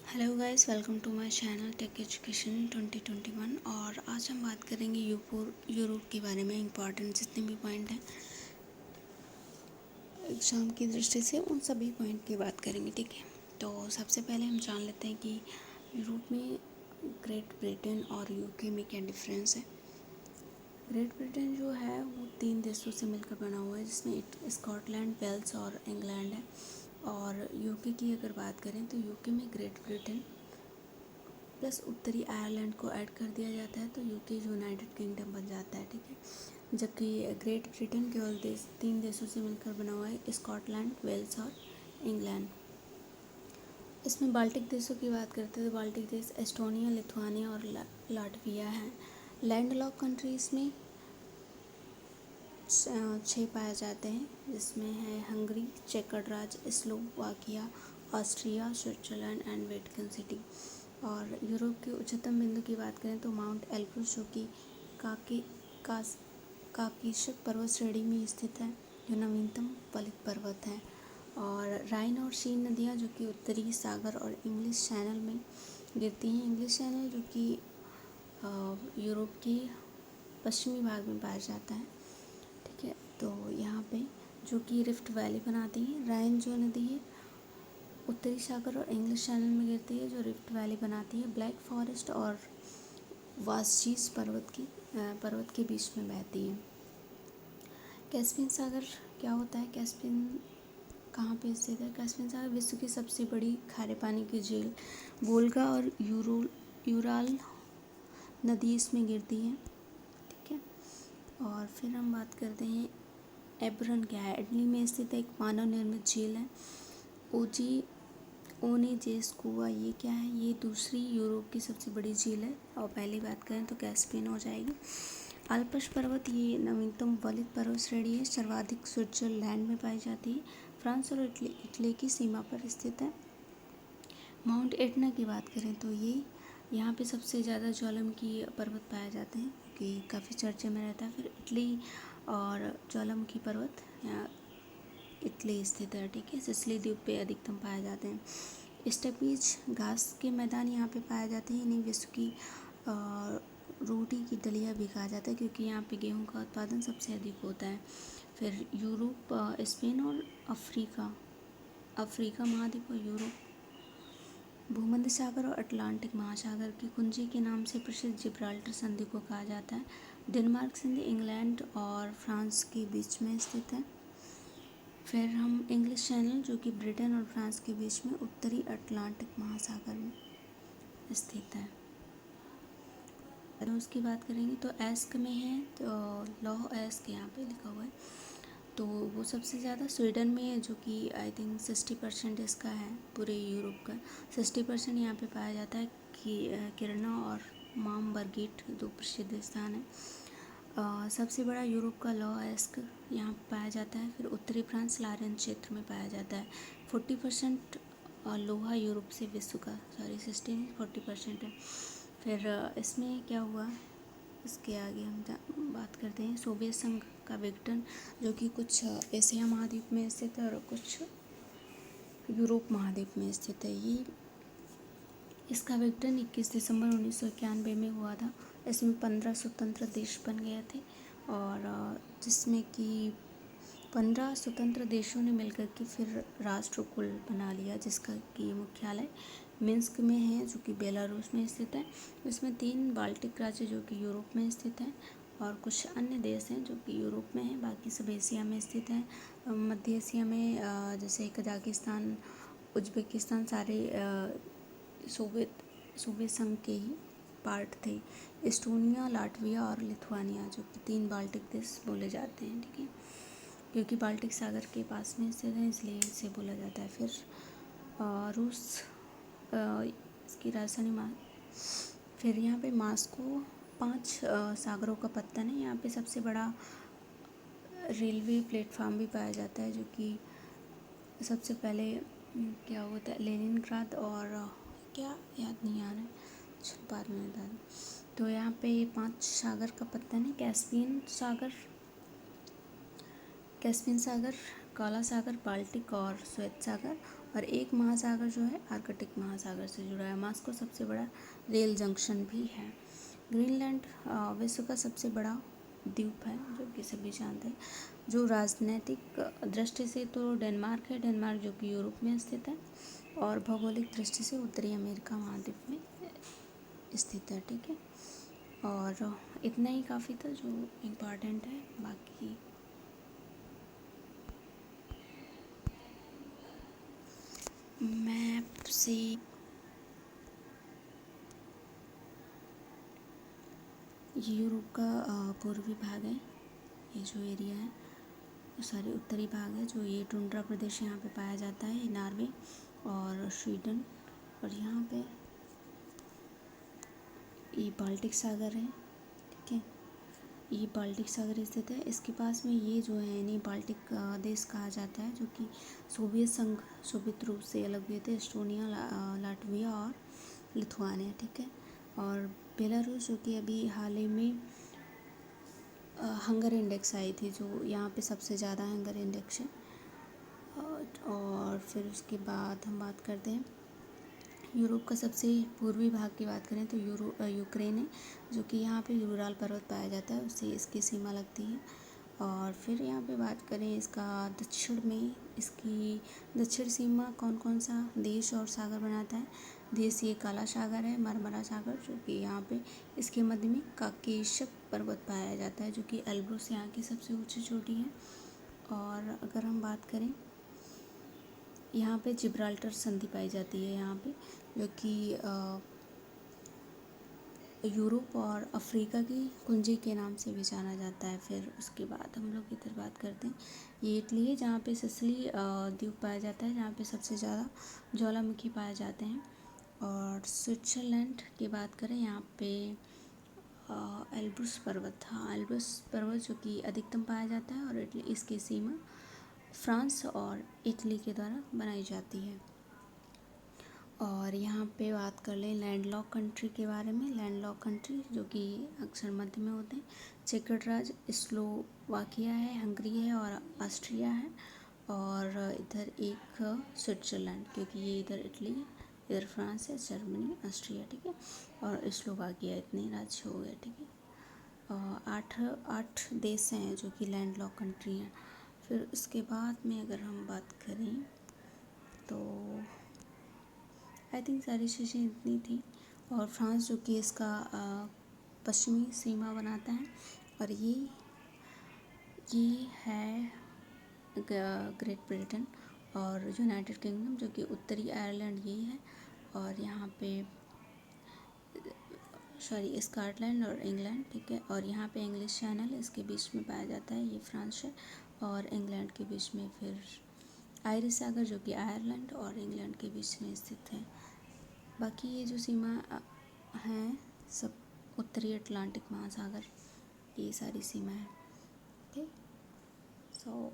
Hello guys, welcome to my channel tech education 2021। और आज हम बात करेंगे यूरोप के बारे में। इम्पॉर्टेंट जितने भी पॉइंट हैं एग्ज़ाम की दृष्टि से, उन सभी पॉइंट की बात करेंगे। ठीक है, तो सबसे पहले हम जान लेते हैं कि यूरोप में ग्रेट ब्रिटेन और यूके में क्या डिफरेंस है। ग्रेट ब्रिटेन जो है वो 3 देशों से मिलकर बना हुआ है, जिसमें स्कॉटलैंड, वेल्स और इंग्लैंड है। और यूके की अगर बात करें तो यूके में ग्रेट ब्रिटेन प्लस उत्तरी आयरलैंड को ऐड कर दिया जाता है, तो यूके यूनाइटेड किंगडम बन जाता है। ठीक है, जबकि ग्रेट ब्रिटेन केवल 3 देशों से मिलकर बना हुआ है, स्कॉटलैंड, वेल्स और इंग्लैंड। इसमें बाल्टिक देशों की बात करते हैं तो बाल्टिक देश एस्टोनिया, लिथुआनिया और लाटविया हैं। लैंडलॉक कंट्रीज़ में 6 पाए जाते हैं, जिसमें है हंगरी, चेक गणराज्य, Slovakia, Austria, Switzerland and Vatican city. और यूरोप के उच्चतम बिंदु की बात करें तो माउंट एल्ब्रूस, जो कि काकी कास काकीशक पर्वत श्रेणी में स्थित है, जो नवीनतम वलित पर्वत है। और राइन और शीन नदियाँ जो कि उत्तरी सागर और इंग्लिश चैनल में गिरती हैं। इंग्लिश चैनल जो कि यूरोप के पश्चिमी भाग में पाया जाता है। ठीक है, तो यहाँ पे जो कि रिफ्ट वैली बनाती है। राइन जो नदी है उत्तरी सागर और इंग्लिश चैनल में गिरती है, जो रिफ्ट वैली बनाती है। ब्लैक फॉरेस्ट और वास्चीज पर्वत के बीच में बहती है। कैस्पियन सागर क्या होता है? कैस्पियन कहाँ पे स्थित है? कैस्पियन सागर विश्व की सबसे बड़ी खारे पानी की झील। वोल्गा और यूराल नदी इसमें गिरती है। ठीक है, और फिर हम बात करते हैं एब्रन क्या है। इटली में स्थित एक मानव निर्मित झील है। ओजी ओनेजेस्कुआ ये क्या है? ये दूसरी यूरोप की सबसे बड़ी झील है। और पहली बात करें तो कैस्पियन हो जाएगी। आल्प्स पर्वत ये नवीनतम वलित पर्वत श्रेणी है, सर्वाधिक स्विट्जरलैंड में पाई जाती है। फ्रांस और इटली की सीमा पर स्थित है। माउंट एटना की बात करें तो ये यहाँ पे सबसे ज़्यादा ज्वालामुखी पर्वत पाए जाते हैं, क्योंकि काफ़ी चर्चे में रहता है। फिर इटली और ज्वालामुखी पर्वत यहाँ इटली स्थित है। ठीक है, सिसिली द्वीप पे अधिकतम पाए जाते हैं। स्टेपीज घास के मैदान यहाँ पे पाए जाते हैं। इन्हें विश्व की रोटी की दलिया भी कहा जाता है, क्योंकि यहाँ पे गेहूं का उत्पादन सबसे अधिक होता है। फिर यूरोप, स्पेन और अफ्रीका महाद्वीप और यूरोप, भूमध्य सागर और अटलांटिक महासागर की कुंजी के नाम से प्रसिद्ध जिब्राल्टर संधि को कहा जाता है। डेनमार्क संधि इंग्लैंड और फ्रांस के बीच में स्थित है। फिर हम इंग्लिश चैनल जो कि ब्रिटेन और फ्रांस के बीच में उत्तरी अटलांटिक महासागर में स्थित है। अगर उसकी बात करेंगे तो एस्क में है, तो लॉ एस्क यहाँ पे लिखा हुआ है, तो वो सबसे ज़्यादा स्वीडन में है, जो कि आई थिंक 60% इसका है। पूरे यूरोप का 60% यहाँ पे पाया जाता है। कि किरना और मामबर्गेट 2 प्रसिद्ध स्थान है। सबसे बड़ा यूरोप का लॉ एस्क यहाँ पाया जाता है। फिर उत्तरी फ्रांस लारेन क्षेत्र में पाया जाता है। 40% लोहा यूरोप से विश्व का 40% है। फिर इसमें क्या हुआ, इसके आगे हम बात करते हैं सोवियत संघ का विघटन, जो कि कुछ एशिया महाद्वीप में स्थित है और कुछ यूरोप महाद्वीप में स्थित है। ये इसका विघटन 21 दिसंबर 1991 में हुआ था। इसमें 15 स्वतंत्र देश बन गए थे, और जिसमें कि 15 स्वतंत्र देशों ने मिलकर के फिर राष्ट्र कुल बना लिया, जिसका कि मुख्यालय मिन्स्क में है, जो कि बेलारूस में स्थित है। इसमें 3 बाल्टिक राज्य जो कि यूरोप में स्थित हैं, और कुछ अन्य देश हैं जो कि यूरोप में हैं, बाकी सब एशिया में स्थित हैं। मध्य एशिया में जैसे कजाकिस्तान, उज्बेकिस्तान सारे सोवियत संघ के ही पार्ट थे। एस्टोनिया, लाटविया और लिथुआनिया जो कि 3 बाल्टिक देश बोले जाते हैं। ठीक है, क्योंकि बाल्टिक सागर के पास में स्थित है इसलिए इसे बोला जाता है। फिर रूस, इसकी राजधानी फिर यहाँ पे मॉस्को 5 सागरों का पत्तन है। यहाँ पे सबसे बड़ा रेलवे प्लेटफार्म भी पाया जाता है, जो कि सबसे पहले क्या होता है लेनिनग्राद और क्या याद नहीं आ रहा है, बाद में बता दूँ। तो यहाँ पे 5 सागर का पत्तन है। कैस्पियन सागर, काला सागर, बाल्टिक और श्वेत सागर। और एक महासागर जो है आर्कटिक महासागर से जुड़ा है। मॉस्को सबसे बड़ा रेल जंक्शन भी है। ग्रीनलैंड विश्व का सबसे बड़ा द्वीप है, जो कि सभी जानते हैं। जो राजनीतिक दृष्टि से तो डेनमार्क है, डेनमार्क जो कि यूरोप में स्थित है, और भौगोलिक दृष्टि से उत्तरी अमेरिका महाद्वीप में स्थित है। ठीक है, और इतना ही काफ़ी था जो इम्पोर्टेंट है। बाकी मैप से ये यूरोप का पूर्वी भाग है, ये जो एरिया है, सॉरी उत्तरी भाग है, जो ये टुंड्रा प्रदेश यहाँ पे पाया जाता है, नॉर्वे और स्वीडन। और यहाँ पे ये बाल्टिक सागर है। ठीक है, ये बाल्टिक सागर स्थित है। इसके पास में ये जो है इन्हें बाल्टिक देश कहा जाता है, जो कि सोवियत संघ सोवियत रूप से अलग हुए थे, एस्टोनिया, लाटविया और लिथुआनिया। ठीक है, और बेलारूस जो कि अभी हाल ही में हंगर इंडेक्स आई थी, जो यहाँ पे सबसे ज़्यादा हंगर इंडेक्स है। और फिर उसके बाद हम बात करते हैं यूरोप का सबसे पूर्वी भाग की बात करें तो यूक्रेन है, जो कि यहाँ पे यूराल पर्वत पाया जाता है, उससे इसकी सीमा लगती है। और फिर यहाँ पे बात करें इसका दक्षिण में, इसकी दक्षिण सीमा कौन कौन सा देश और सागर बनाता है। देश ये काला सागर है, मरमरा सागर, जो कि यहाँ पे इसके मध्य में काकेशस पर्वत पाया जाता है, जो कि एल्ब्रुस यहाँ की सबसे ऊंची चोटी है। और अगर हम बात करें यहाँ पे जिब्राल्टर संधि पाई जाती है यहाँ पे, जो कि यूरोप और अफ्रीका की कुंजी के नाम से भी जाना जाता है। फिर उसके बाद हम लोग इधर बात करते हैं, ये इटली है, जहाँ पे सिसिली द्वीप पाया जाता है, जहाँ पे सबसे ज़्यादा ज्वालामुखी पाए जाते हैं। और स्विट्ज़रलैंड की बात करें, यहाँ पे एल्ब्रुस पर्वत, हाँ एल्ब्रुस पर्वत जो कि अधिकतम पाया जाता है, और इटली इसकी सीमा फ्रांस और इटली के द्वारा बनाई जाती है। और यहाँ पे बात कर लें लैंडलॉक कंट्री के बारे में। लैंडलॉक कंट्री जो कि अक्सर मध्य में होते हैं, चेक गणराज्य, स्लोवाकिया है, हंगरी है और ऑस्ट्रिया है। और इधर एक स्विट्ज़रलैंड, क्योंकि ये इधर इटली है, इधर फ्रांस है, जर्मनी, ऑस्ट्रिया। ठीक है, और स्लोवाकिया, इतने राज्य हो गए। ठीक है, आठ देश हैं जो कि लैंडलॉक कंट्री हैं। फिर उसके बाद में अगर हम बात करें तो आई थिंक सारी चीज़ें इतनी थी। और फ्रांस जो कि इसका पश्चिमी सीमा बनाता है, और ये है ग्रेट ब्रिटेन और यूनाइटेड किंगडम, जो कि उत्तरी आयरलैंड यही है। और यहाँ पे सॉरी स्कॉटलैंड और इंग्लैंड। ठीक है, और यहाँ पे इंग्लिश चैनल इसके बीच में पाया जाता है, ये फ्रांस है, और इंग्लैंड के बीच में फिर आयरिश सागर जो कि आयरलैंड और इंग्लैंड के बीच में स्थित है। बाकी ये जो सीमा हैं सब उत्तरी अटलांटिक महासागर, ये सारी सीमा है। ओके, सो